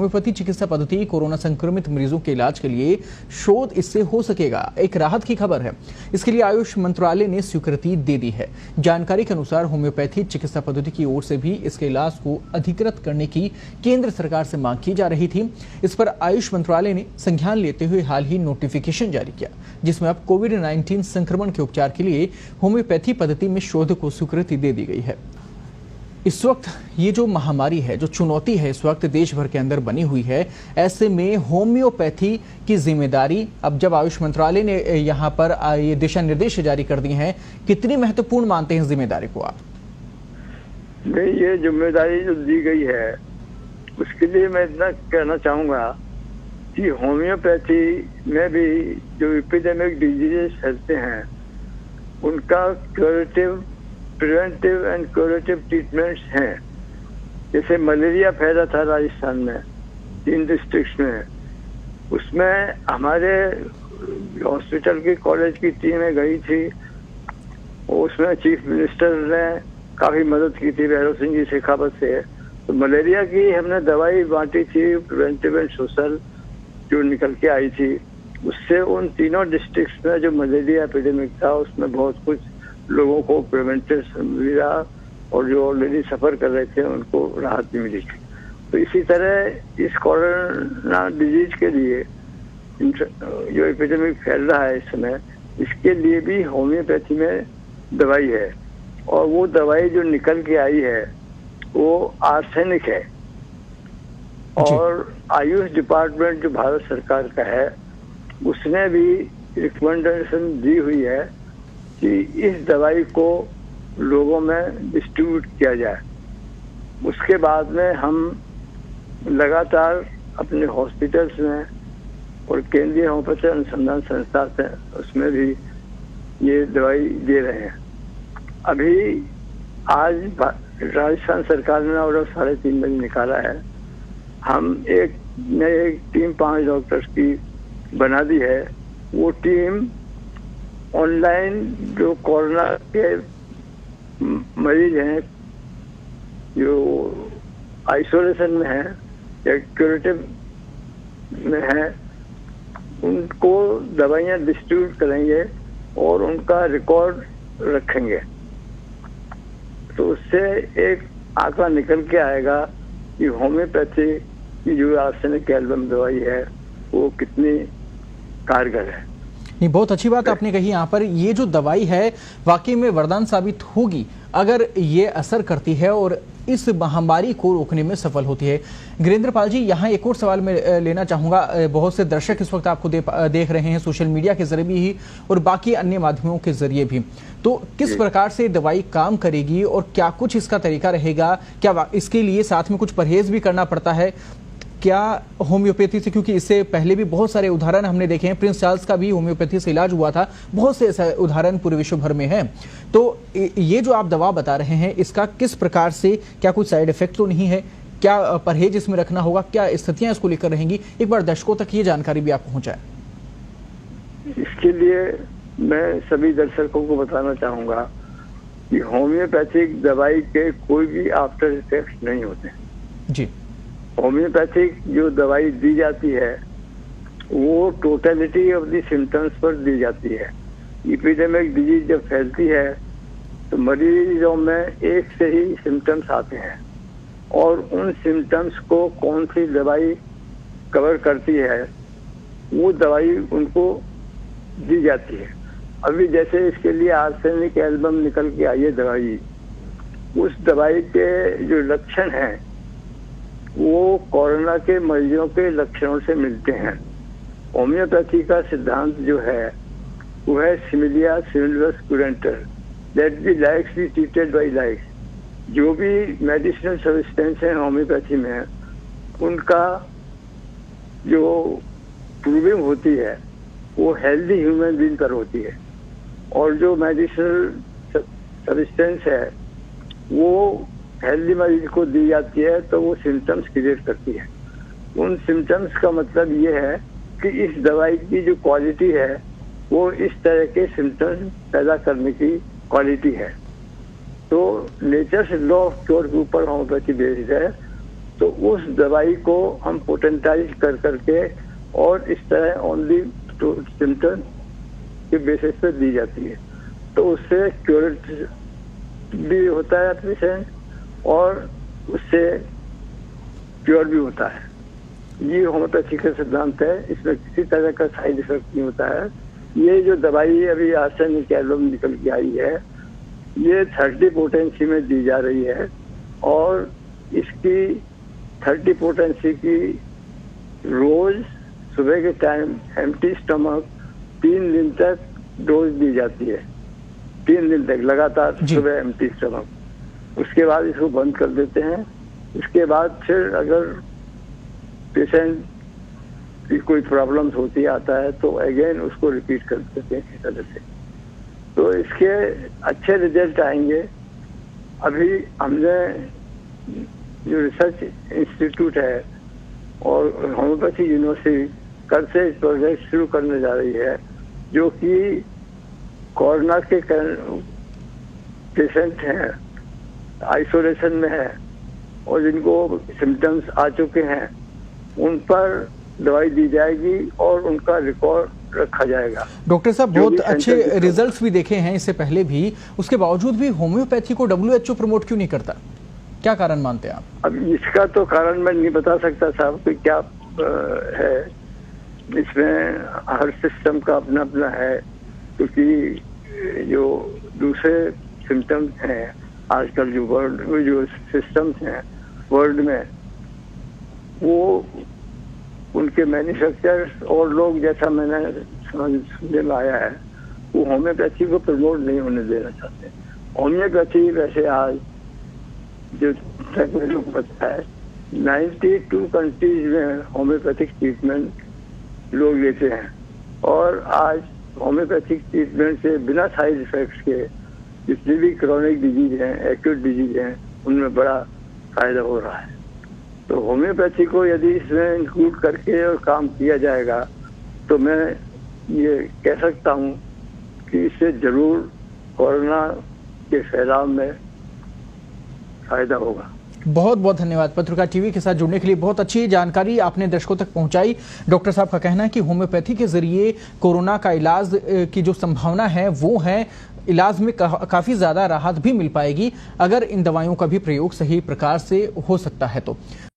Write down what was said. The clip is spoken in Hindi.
होम्योपैथी चिकित्सा पद्धति कोरोना संक्रमित मरीजों के इलाज के लिए शोध इससे हो सकेगा। एक राहत की खबर है। इसके लिए आयुष मंत्रालय ने स्वीकृति दे दी है। जानकारी के अनुसार होम्योपैथी चिकित्सा पद्धति की ओर से भी इसके इलाज को अधिकृत करने की केंद्र सरकार से मांग की जा रही थी। इस पर आयुष मंत्रालय ने संज्ञान लेते हुए हाल ही नोटिफिकेशन जारी किया, जिसमें अब कोविड-19 संक्रमण के उपचार के लिए होम्योपैथी पद्धति में शोध को स्वीकृति दे दी गई है। इस वक्त ये जो महामारी है, जो चुनौती है इस वक्त देश भर के अंदर बनी हुई है, ऐसे में होम्योपैथी की जिम्मेदारी अब जब आयुष मंत्रालय ने यहाँ पर ये दिशा निर्देश जारी कर दिए हैं, कितनी महत्वपूर्ण मानते हैं इस जिम्मेदारी को आप? नहीं, ये जिम्मेदारी जो दी गई है उसके लिए मैं इतना कहना चाहूँगा कि होम्योपैथी में भी जो एपिडेमिक डिजीजेस फैलते हैं उनका प्रिवेंटिव एंड क्यूरेटिव ट्रीटमेंट्स हैं। जैसे मलेरिया फैला था राजस्थान में 3 डिस्ट्रिक्ट्स में, उसमें हमारे हॉस्पिटल की कॉलेज की टीमें गई थी। उसमें चीफ मिनिस्टर ने काफ़ी मदद की थी भैरव सिंह जी शेखावत से। तो मलेरिया की हमने दवाई बांटी थी, प्रिवेंटिव एंड सोशल, जो निकल के आई थी। उससे उन तीनों डिस्ट्रिक्ट्स में जो मलेरिया एपिडेमिक था उसमें बहुत कुछ लोगों को प्रिवेंटिव मिला और जो ऑलरेडी सफ़र कर रहे थे उनको राहत भी मिली थी। तो इसी तरह इस कोरोना डिजीज के लिए जो एपिडेमिक फैल रहा है इस समय, इसके लिए भी होम्योपैथी में दवाई है। और वो दवाई जो निकल के आई है वो आर्सेनिक है। और आयुष डिपार्टमेंट जो भारत सरकार का है उसने भी रिकमेंडेशन दी हुई है कि इस दवाई को लोगों में डिस्ट्रीब्यूट किया जाए। उसके बाद में हम लगातार अपने हॉस्पिटल्स में और केंद्रीय होम्योपैथी अनुसंधान संस्था से उसमें भी ये दवाई दे रहे हैं। अभी आज राजस्थान सरकार ने ऑर्डर 3.5 बजे निकाला है। हम एक टीम 5 डॉक्टर्स की बना दी है। वो टीम ऑनलाइन जो कोरोना के मरीज हैं जो आइसोलेशन में हैं या क्यूरेटिव में हैं, उनको दवाइयाँ डिस्ट्रीब्यूट करेंगे और उनका रिकॉर्ड रखेंगे। तो उससे एक आंकड़ा निकल के आएगा कि होम्योपैथी की जो आर्सेनिक एल्बम दवाई है वो कितनी कारगर है। नहीं, बहुत अच्छी बात आपने कही। यहाँ पर ये जो दवाई है वाकई में वरदान साबित होगी अगर ये असर करती है और इस महामारी को रोकने में सफल होती है। गिरिंद्र पाल जी, यहाँ एक और सवाल मैं लेना चाहूँगा। बहुत से दर्शक इस वक्त आपको देख रहे हैं सोशल मीडिया के जरिए भी और बाकी अन्य माध्यमों के जरिए भी। तो किस प्रकार से दवाई काम करेगी और क्या कुछ इसका तरीका रहेगा? क्या इसके लिए साथ में कुछ परहेज भी करना पड़ता है क्या होम्योपैथी से? क्योंकि इससे पहले भी बहुत सारे उदाहरण हमने देखे हैं। प्रिंस चार्ल्स का भी होम्योपैथी से इलाज हुआ था। बहुत से ऐसे उदाहरण पूरे विश्व भर में हैं। तो ये जो आप दवा बता रहे हैं, इसका किस प्रकार से, क्या कुछ साइड इफेक्ट तो नहीं है? क्या परहेज इसमें रखना होगा? क्या स्थितियां इसको लेकर रहेंगी? एक बार दर्शकों तक ये जानकारी भी आप पहुंचाएं। इसके लिए मैं सभी दर्शकों को बताना चाहूंगा कि होम्योपैथिक दवाई के कोई भी आफ्टर इफेक्ट नहीं होते जी। होम्योपैथिक जो दवाई दी जाती है वो टोटलिटी ऑफ द सिम्टम्स पर दी जाती है। एपिडेमिक डिजीज जब फैलती है तो मरीजों में एक से ही सिम्टम्स आते हैं और उन सिम्टम्स को कौन सी दवाई कवर करती है वो दवाई उनको दी जाती है। अभी जैसे इसके लिए आर्सेनिक एल्बम निकल के आई है दवाई, उस दवाई के जो लक्षण हैं वो कोरोना के मरीजों के लक्षणों से मिलते हैं। होम्योपैथी का सिद्धांत जो है वो है सिमिलिया सिमिलस क्यूरेंटर, that be likes be treated by likes. जो भी मेडिसिनल सब्सटेंस है होम्योपैथी में उनका जो प्रूविंग होती है वो हेल्दी ह्यूमन बीइंग पर होती है और जो मेडिसिनल सब्सटेंस है वो हेल्दी मरीज को दी जाती है तो वो सिम्टम्स क्रिएट करती है। उन सिम्टम्स का मतलब ये है कि इस दवाई की जो क्वालिटी है वो इस तरह के सिम्टम्स पैदा करने की क्वालिटी है। तो नेचर्स लॉ ऑफ क्योर के ऊपर होम्योपैथी बेस्ड है। तो उस दवाई को हम पोटेंटाइज कर करके और इस तरह ओनली सिम्टम के बेसिस पे दी जाती है। तो उससे क्योर भी होता है पेशेंट और उससे क्योर भी होता है। ये होम्योपैथी का सिद्धांत है, इसमें किसी तरह का साइड इफेक्ट नहीं होता है। ये जो दवाई अभी आर्सेनिक एल्बम निकल के आई है, ये 30 पोटेंसी में दी जा रही है और इसकी 30 पोटेंसी की रोज सुबह के टाइम एम्प्टी स्टमक 3 दिन तक डोज दी जाती है। 3 दिन तक लगातार सुबह एम्प्टी स्टमक। उसके बाद इसको बंद कर देते हैं। उसके बाद फिर अगर पेशेंट की कोई प्रॉब्लम्स होती आता है तो अगेन उसको रिपीट कर देते हैं इस तरह से। तो इसके अच्छे रिजल्ट आएंगे। अभी हमने जो रिसर्च इंस्टीट्यूट है और होम्योपैथी यूनिवर्सिटी कल से इस प्रोजेक्ट शुरू करने जा रही है, जो कि कोरोना के पेशेंट हैं, आइसोलेशन में है और जिनको सिम्टम्स आ चुके हैं, उन पर दवाई दी जाएगी और उनका रिकॉर्ड रखा जाएगा। डॉक्टर साहब, बहुत अच्छे रिजल्ट्स भी देखे हैं इससे पहले भी, उसके बावजूद भी होम्योपैथी को WHO प्रमोट क्यों नहीं करता? क्या कारण मानते हैं आप? अब इसका तो कारण मैं नहीं बता सकता साहब कि क्या है। इसमें हर सिस्टम का अपना अपना है, क्योंकि जो दूसरे सिम्टम्स हैं आजकल जो सिस्टम्स हैं वर्ल्ड में, वो उनके मैन्युफैक्चरर्स और लोग, जैसा मैंने सुनने में आया है, वो होम्योपैथी को प्रमोट नहीं होने देना चाहते। होम्योपैथी वैसे आज जो तक मेरे को पता है 92 कंट्रीज में होम्योपैथिक ट्रीटमेंट लोग लेते हैं और आज होम्योपैथिक ट्रीटमेंट से बिना साइड इफेक्ट्स के जितनी भी क्रोनिक डिजीज हैं, एक्यूट डिजीज हैं, उनमें बड़ा फायदा हो रहा है। तो होम्योपैथी को यदि इसमें इंक्लूड करके और काम किया जाएगा तो मैं ये कह सकता हूँ कि इससे जरूर कोरोना के फैलाव में फायदा होगा। बहुत बहुत धन्यवाद। पत्रकार टीवी के साथ जुड़ने के लिए बहुत अच्छी जानकारी आपने दर्शकों तक पहुंचाई। डॉक्टर साहब का कहना है कि होम्योपैथी के जरिए कोरोना का इलाज की जो संभावना है वो है, इलाज में काफी ज्यादा राहत भी मिल पाएगी अगर इन दवाइयों का भी प्रयोग सही प्रकार से हो सकता है तो।